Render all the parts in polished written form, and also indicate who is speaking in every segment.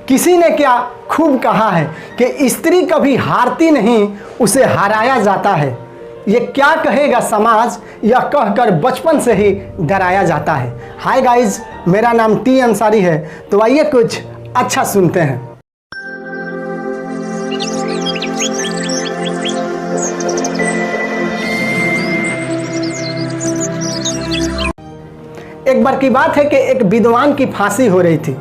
Speaker 1: किसी ने क्या खूब कहा है कि स्त्री कभी हारती नहीं, उसे हराया जाता है। ये क्या कहेगा समाज, यह कहकर बचपन से ही डराया जाता है। हाय गाइज, मेरा नाम टी अंसारी है। तो आइए कुछ अच्छा सुनते हैं। एक बार की बात है कि एक विद्वान की फांसी हो रही थी।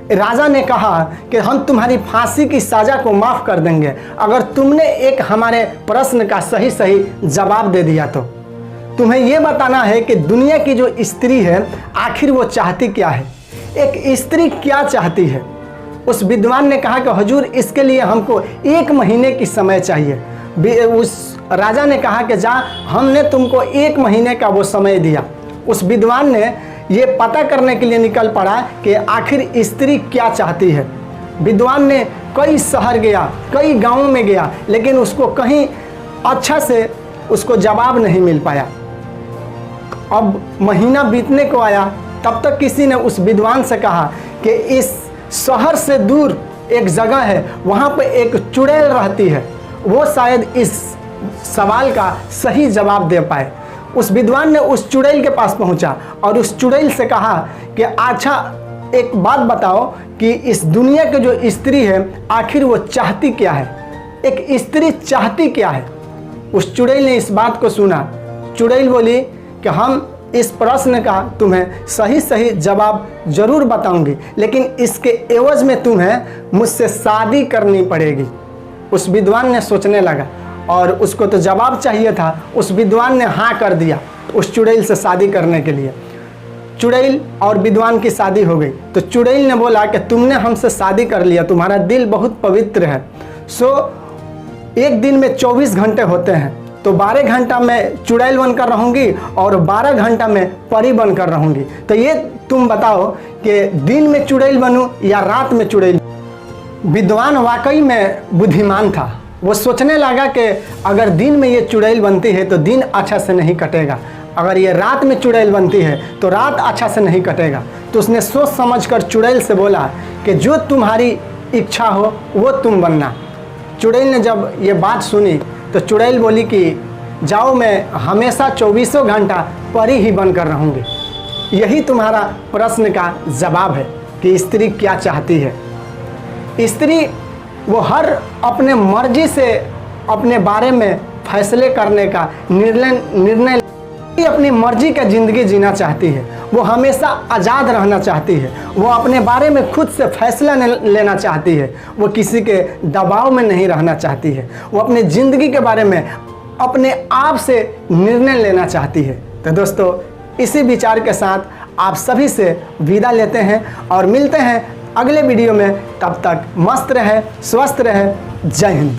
Speaker 1: राजा ने कहा कि हम तुम्हारी फांसी की सज़ा को माफ़ कर देंगे अगर तुमने एक हमारे प्रश्न का सही सही जवाब दे दिया। तो तुम्हें यह बताना है कि दुनिया की जो स्त्री है आखिर वो चाहती क्या है, एक स्त्री क्या चाहती है। उस विद्वान ने कहा कि हुजूर, इसके लिए हमको 1 महीने की समय चाहिए। उस राजा ने कहा कि जा, हमने तुमको 1 महीने का वो समय दिया। उस विद्वान ने ये पता करने के लिए निकल पड़ा कि आखिर स्त्री क्या चाहती है। विद्वान ने कई शहर गया, कई गांवों में गया, लेकिन उसको कहीं अच्छा से उसको जवाब नहीं मिल पाया। अब महीना बीतने को आया, तब तक किसी ने उस विद्वान से कहा कि इस शहर से दूर एक जगह है, वहाँ पे एक चुड़ैल रहती है, वो शायद इस सवाल का सही जवाब दे पाए। उस विद्वान ने उस चुड़ैल के पास पहुंचा और उस चुड़ैल से कहा कि अच्छा, एक बात बताओ कि इस दुनिया की जो स्त्री है आखिर वो चाहती क्या है, एक स्त्री चाहती क्या है। उस चुड़ैल ने इस बात को सुना। चुड़ैल बोली कि हम इस प्रश्न का तुम्हें सही सही जवाब जरूर बताऊंगी, लेकिन इसके एवज में तुम्हें मुझसे शादी करनी पड़ेगी। उस विद्वान ने सोचने लगा और उसको तो जवाब चाहिए था। उस विद्वान ने हाँ कर दिया उस चुड़ैल से शादी करने के लिए। चुड़ैल और विद्वान की शादी हो गई। तो चुड़ैल ने बोला कि तुमने हमसे शादी कर लिया, तुम्हारा दिल बहुत पवित्र है, सो एक दिन में 24 घंटे होते हैं, तो 12 घंटा मैं चुड़ैल बनकर रहूँगी और 12 घंटा मैं परी बनकर रहूँगी। तो ये तुम बताओ कि दिन में चुड़ैल बनूँ या रात में चुड़ैल। विद्वान वाकई में बुद्धिमान था। वो सोचने लगा कि अगर दिन में ये चुड़ैल बनती है तो दिन अच्छा से नहीं कटेगा, अगर ये रात में चुड़ैल बनती है तो रात अच्छा से नहीं कटेगा। तो उसने सोच समझकर चुड़ैल से बोला कि जो तुम्हारी इच्छा हो वो तुम बनना। चुड़ैल ने जब ये बात सुनी तो चुड़ैल बोली कि जाओ, मैं हमेशा 24 घंटा परी ही बनकर रहूँगी। यही तुम्हारा प्रश्न का जवाब है कि स्त्री क्या चाहती है। स्त्री वो हर अपने मर्जी से अपने बारे में फैसले करने का निर्णय अपनी मर्जी का ज़िंदगी जीना चाहती है। वो हमेशा आज़ाद रहना चाहती है। वो अपने बारे में खुद से फैसला लेना चाहती है। वो किसी के दबाव में नहीं रहना चाहती है। वो अपनी ज़िंदगी के बारे में अपने आप से निर्णय लेना चाहती है। तो दोस्तों, इसी विचार के साथ आप सभी से विदा लेते हैं और मिलते हैं अगले वीडियो में। तब तक मस्त रहे, स्वस्थ रहे। जय हिंद।